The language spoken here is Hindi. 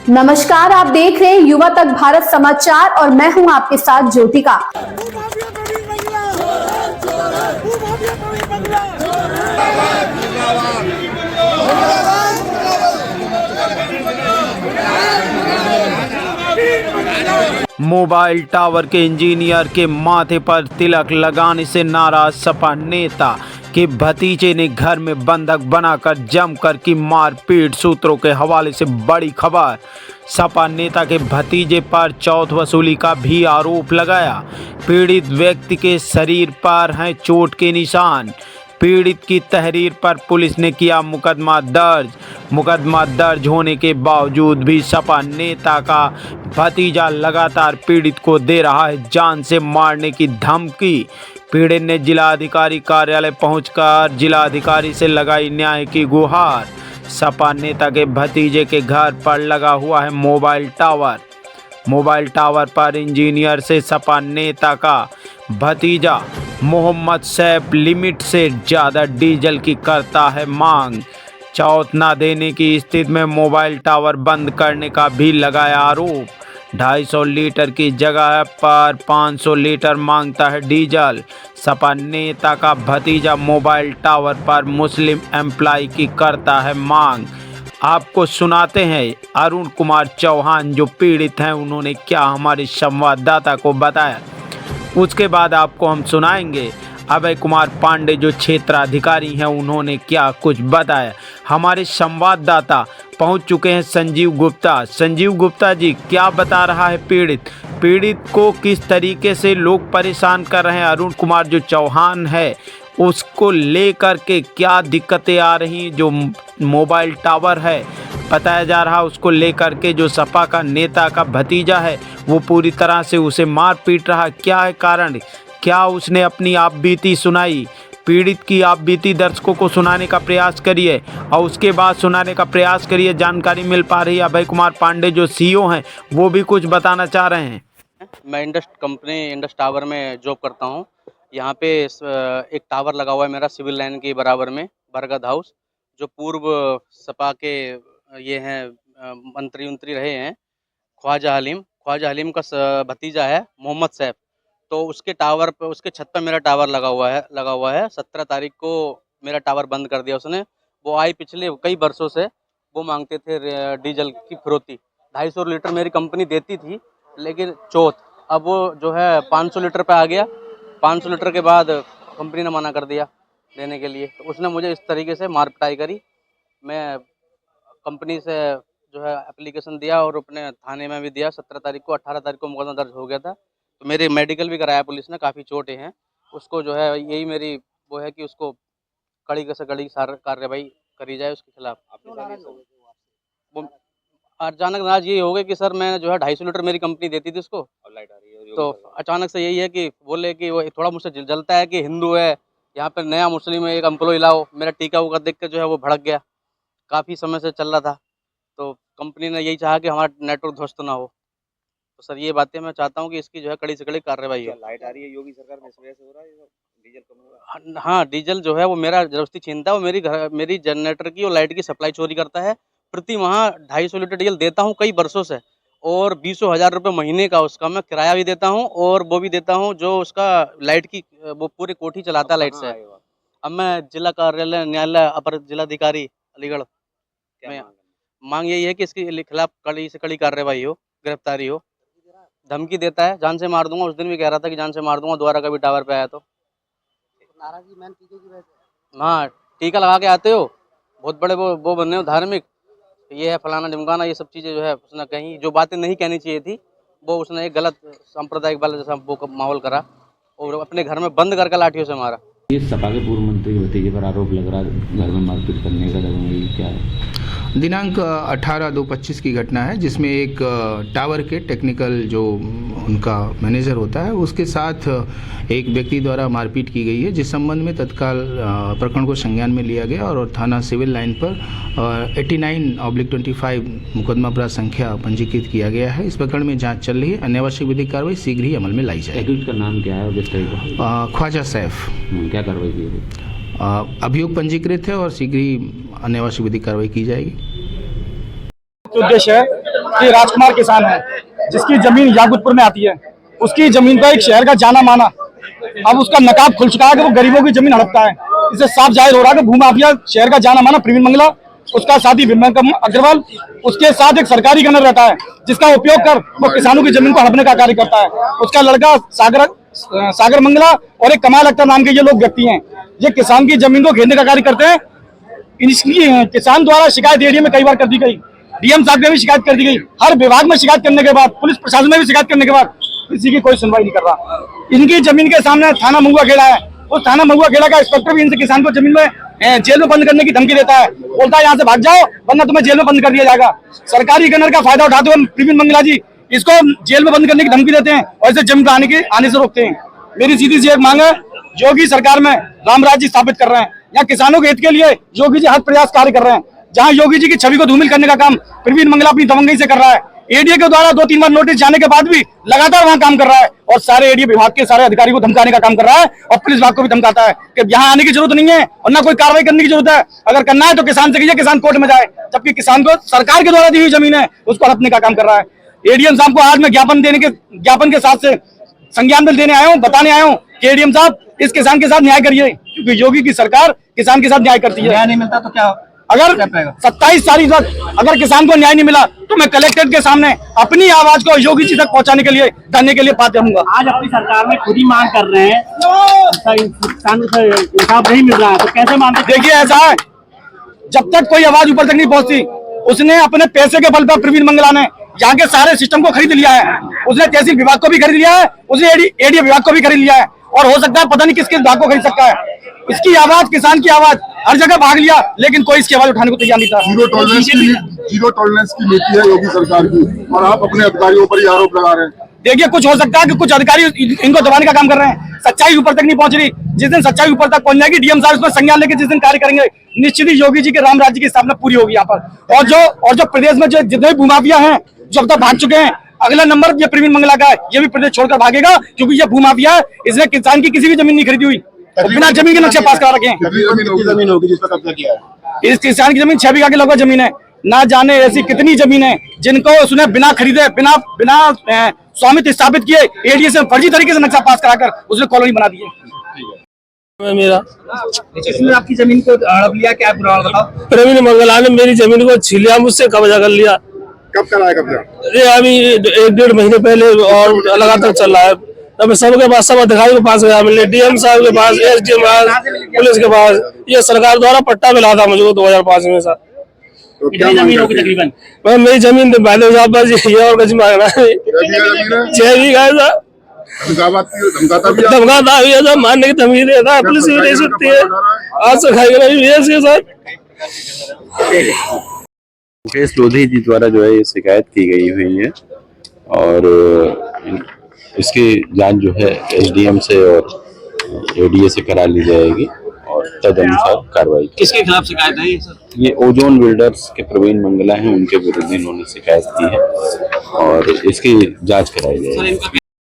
नमस्कार, आप देख रहे हैं युवा तक भारत समाचार और मैं हूं आपके साथ ज्योतिका। मोबाइल टावर के इंजीनियर के माथे पर तिलक लगाने से नाराज सपा नेता के भतीजे ने घर में बंधक बनाकर जमकर की मारपीट। सूत्रों के हवाले से बड़ी खबर। सपा नेता के भतीजे पर चौथ वसूली का भी आरोप लगाया। पीड़ित व्यक्ति के शरीर पर हैं चोट के निशान। पीड़ित की तहरीर पर पुलिस ने किया मुकदमा दर्ज। मुकदमा दर्ज होने के बावजूद भी सपा नेता का भतीजा लगातार पीड़ित को दे रहा है जान से मारने की धमकी। पीड़ित ने जिलाधिकारी कार्यालय पहुंचकर जिलाधिकारी से लगाई न्याय की गुहार। सपा नेता के भतीजे के घर पर लगा हुआ है मोबाइल टावर। मोबाइल टावर पर इंजीनियर से सपा नेता का भतीजा मोहम्मद सैफ लिमिट से ज़्यादा डीजल की करता है मांग। चौथ न देने की स्थिति में मोबाइल टावर बंद करने का भी लगाया आरोप। 250 लीटर की जगह पर 500 लीटर मांगता है डीजल। सपा नेता का भतीजा मोबाइल टावर पर मुस्लिम एम्प्लॉय की करता है मांग। आपको सुनाते हैं अरुण कुमार चौहान जो पीड़ित हैं, उन्होंने क्या हमारे संवाददाता को बताया। उसके बाद आपको हम सुनाएंगे अभय कुमार पांडे जो क्षेत्राधिकारी हैं, उन्होंने क्या कुछ बताया। हमारे संवाददाता पहुंच चुके हैं संजीव गुप्ता। संजीव गुप्ता जी, क्या बता रहा है पीड़ित को किस तरीके से लोग परेशान कर रहे हैं? अरुण कुमार जो चौहान है उसको लेकर के क्या दिक्कतें आ रही? जो मोबाइल टावर है बताया जा रहा, उसको लेकर के जो सपा का नेता का भतीजा है वो पूरी तरह से उसे मार पीट रहा। क्या है कारण? क्या उसने अपनी आप बीती सुनाई? पीड़ित की आप बीती दर्शकों को सुनाने का प्रयास करिए और उसके बाद सुनाने का प्रयास करिए। जानकारी मिल पा रही है अभय कुमार पांडे जो सीईओ हैं वो भी कुछ बताना चाह रहे हैं। मैं इंडस टावर में जॉब करता हूँ। यहाँ पे एक टावर लगा हुआ है मेरा सिविल लाइन के बराबर में, बरगद हाउस, जो पूर्व सपा के ये हैं मंत्री रहे हैं ख्वाजा हलीम का भतीजा है मोहम्मद सैफ। तो उसके टावर पे, उसके छत पर मेरा टावर लगा हुआ है। 17 तारीख को मेरा टावर बंद कर दिया उसने। वो आई पिछले कई वर्षों से वो मांगते थे डीजल की फिरौती। 250 लीटर मेरी कंपनी देती थी, लेकिन चौथ अब वो जो है 500 लीटर पे आ गया। 500 लीटर के बाद कंपनी ने मना कर दिया देने के लिए। तो उसने मुझे इस तरीके से मार पिटाई करी। मैं कंपनी से जो है एप्लीकेशन दिया और अपने थाने में भी दिया। 17 तारीख को, 18 तारीख को मुकदमा दर्ज हो गया था। तो मेरे मेडिकल भी कराया पुलिस ने, काफ़ी चोटें हैं उसको। जो है यही मेरी वो है कि उसको कड़ी से कड़ी कार्रवाई करी जाए उसके खिलाफ। वो अचानक नाराज यही हो गए कि सर मैं जो है 250 लीटर मेरी कंपनी देती थी उसको, तो अचानक से यही है कि बोले कि वो थोड़ा मुझसे जलता है कि हिंदू है, यहाँ पर नया मुस्लिम है, एक एम्प्लॉय लाओ। मेरा टीका उका देख कर जो है वो भड़क गया। काफ़ी समय से चल रहा था, तो कंपनी ने यही चाहा कि हमारा नेटवर्क ध्वस्त ना हो। तो सर ये बातें मैं चाहता हूँ कि इसकी जो है कड़ी से कड़ी कार्रवाई हो। लाइट आ रही है योगी सरकार में, इस वजह से हो रहा है डीजल कम हो रहा है। हाँ, डीजल जो है वो मेरा जबरदस्ती छीनता है। वो मेरी जनरेटर की और लाइट की सप्लाई चोरी करता है। प्रति माह 250 लीटर डीजल देता हूँ कई वर्षों से, और 20,000 रुपये महीने का उसका मैं किराया भी देता हूँ, और वो भी देता हूँ जो उसका लाइट की वो पूरी कोठी चलाता है लाइट से। अब मैं जिला कार्यालय न्यायालय अपर जिलाधिकारी अलीगढ़ में मांग यही है कि इसके खिलाफ कड़ी से कड़ी कार्रवाई हो, गिरफ्तारी हो। धमकी देता है जान से मार दूंगा, उस दिन भी कह रहा था कि जान से मार दूंगा दोबारा कभी टावर पे आया तो। नाराजगी मैन टीके की वजह से। हाँ, टीका लगा के आते हो, बहुत बड़े वो बने हो धार्मिक, ये है फलाना ढिमकाना, ये सब चीज़ें जो है उसने कहीं जो बातें नहीं कहनी चाहिए थी वो उसने एक गलत सांप्रदायिक वाला जैसा वो माहौल करा और अपने घर में बंद करके लाठियों से मारा। ये सपा के पूर्व मंत्री के भतीजे पर आरोप लग रहा है घर में मारपीट करने का, क्या है? दिनांक 18/2/25 की घटना है, जिसमें एक टावर के टेक्निकल जो उनका मैनेजर होता है उसके साथ एक व्यक्ति द्वारा मारपीट की गई है, जिस संबंध में तत्काल प्रकरण को संज्ञान में लिया गया और थाना सिविल लाइन पर 89/25 मुकदमा अपराध संख्या पंजीकृत किया गया है। इस प्रकरण में जांच चल रही है। अन्यावश्यक विधिक कार्रवाई शीघ्र ही अमल में लाई जाएगी। एक्यूज का नाम क्या है और किस तरह का? ख्वाजा सैफ। क्या कार्रवाई की गई? अभियोग पंजीकृत है और शीघ्र ही अन्यावश्यक विधिक कार्रवाई की जाएगी। उद्देश्य है कि राजकुमार किसान है जिसकी जमीन याकुतपुर में आती है, उसकी जमीन का एक शहर का जाना माना अब उसका नकाब खुल चुका है कि वो गरीबों की जमीन हड़पता है। इससे साफ जाहिर हो रहा है कि भूमाफिया शहर का जाना माना प्रवीण मंगला, उसका साथी विमल अग्रवाल, उसके साथ एक सरकारी गनर रहता है जिसका उपयोग कर वो किसानों की जमीन को हड़पने का कार्य करता है। उसका लड़का सागर मंगला और एक कमाल अख्तर नाम के ये लोग व्यक्ति हैं, ये किसान की जमीन को घेरने का कार्य करते हैं। इसलिए किसान द्वारा शिकायत एडीएम में कई बार कर दी गई, डीएम साहब ने भी शिकायत कर दी गई, हर विभाग में शिकायत करने के बाद, पुलिस प्रशासन में भी शिकायत करने के बाद किसी की कोई सुनवाई नहीं कर रहा। इनकी जमीन के सामने थाना महुआ खेड़ा है, उस थाना महुआ खेड़ा का इंस्पेक्टर भी इनसे किसान को जमीन में जेल में बंद करने की धमकी देता है, बोलता है यहाँ से भाग जाओ वरना तुम्हें जेल में बंद कर दिया जाएगा। सरकारी गनर का फायदा उठाते हुए प्रवीण मंगला जी इसको जेल में बंद करने की धमकी देते हैं और इसे जमीन पर आने से रोकते हैं। मेरी सीधी सी एक मांग है, योगी सरकार में राम राज्य स्थापित कर रहे हैं, यहाँ किसानों के हित के लिए योगी जी हर प्रयास कार्य कर रहे हैं। जहाँ योगी जी की छवि को धूमिल करने का काम प्रवीण मंगला अपनी दबंगई से कर रहा है। एडीए के द्वारा 2-3 बार नोटिस जाने के बाद भी लगातार वहां काम कर रहा है और सारे एडीए विभाग के सारे अधिकारियों को धमकाने का काम कर रहा है और पुलिस विभाग को भी धमकाता है कि यहाँ आने की जरूरत नहीं है और ना कोई कार्रवाई करने की जरूरत है। अगर करना है तो किसान से कीजिए, किसान कोर्ट में जाए, जबकि किसान को सरकार के द्वारा दी हुई जमीन है उसको हड़पने का काम कर रहा है। एडीएम साहब को आज मैं ज्ञापन के साथ से संज्ञान बिल देने आया हूँ, बताने आया हूँ कि एडीएम साहब इस किसान के साथ न्याय करिए, क्योंकि योगी की सरकार किसान के साथ न्याय करती है। न्याय नहीं मिलता तो क्या अगर 27 तारीख तक अगर किसान को न्याय नहीं मिला तो मैं कलेक्ट्रेट के सामने अपनी आवाज को योगी जी तक पहुंचाने के लिए धरने के लिए पात्र रहूंगा। आज अपनी सरकार में खुद ही मांग कर रहे हैं, किसान को इंसाफ नहीं मिल रहा है तो कैसे मानते? देखिए ऐसा है, जब तक कोई आवाज ऊपर तक नहीं पहुंचती, उसने अपने पैसे के बल पर प्रवीण मंगला ने यहाँ के सारे सिस्टम को खरीद लिया है। उसने तहसील विभाग को भी खरीद लिया है, उसने एडीए विभाग को भी खरीद लिया है और हो सकता है पता नहीं किस विभाग को खरीद सकता है। इसकी आवाज, किसान की आवाज हर जगह भाग लिया, लेकिन कोई इसकी आवाज उठाने को तैयार नहीं था। जीरो टॉलरेंस की नीति है योगी सरकार की और आप अपने अधिकारियों पर ये आरोप लगा रहे हैं। देखिए कुछ हो सकता है कि कुछ अधिकारी इनको दबाने का काम कर रहे हैं, सच्चाई ऊपर तक नहीं पहुंच रही। जिस दिन सच्चाई ऊपर तक पहुंच जाएगी, डीएम साहब इसमें संज्ञान लेके जिस दिन कार्य करेंगे, निश्चित ही योगी जी के राम राज्य की स्थापना पूरी होगी यहाँ पर। और जो प्रदेश में जो जितने भी भूमाफिया हैं जो अब तक भाग चुके हैं, अगला नंबर ये प्रवीण मंगला का है, ये भी प्रदेश छोड़कर भागेगा क्योंकि ये भूमाफिया है। इसने किसान की किसी भी जमीन नहीं खरीदी हुई, बिना जमीन के नक्शे पास करा रखे हैं। जमीन होगी जिस पर कब्जा किया है। इस किसान की जमीन 6 बीघा के लगभग जमीन है, ना जाने ऐसी कितनी जमीन है जिनको उसने बिना खरीदे बिना स्वामित्व स्थापित किए एडीए से फर्जी तरीके से नक्शा पास कराकर उसने कॉलोनी बना दी है। मेरा इसने आपकी जमीन को हड़प लिया, क्या बताओ? प्रवीण मंगला ने मेरी जमीन को छीन लिया, मुझसे कब्जा कर लिया। कब कराया कब्जा? ये अभी 1-1.5 महीने पहले और लगातार चल रहा है। अब सबके पास, सब अधिकारी के पास गया, मिले डीएम साहब के पास, एसडीएम पुलिस के पास। ये सरकार द्वारा पट्टा मिला था मुझे 2005 में सर। तो क्या जमीन होगी तकरीबन? मेरी जमीन पहले साहब ये और कुछ मांगना है 6 बीघा है सर। धमकाता भी है सर, मारने की धमकी देता है, पुलिस भी दे सकती है। आज से खाई सर। मुकेश लोधी जी द्वारा जो है ये शिकायत की गई हुई है और इसकी जांच जो है एसडीएम से और एडीए से करा ली जाएगी और तदनुसार कार्रवाई। किसके खिलाफ शिकायत है ये सर? ये ओजोन बिल्डर्स के प्रवीण मंगला हैं, उनके विरुद्ध इन्होंने शिकायत की है और इसकी जांच कराई जाएगी।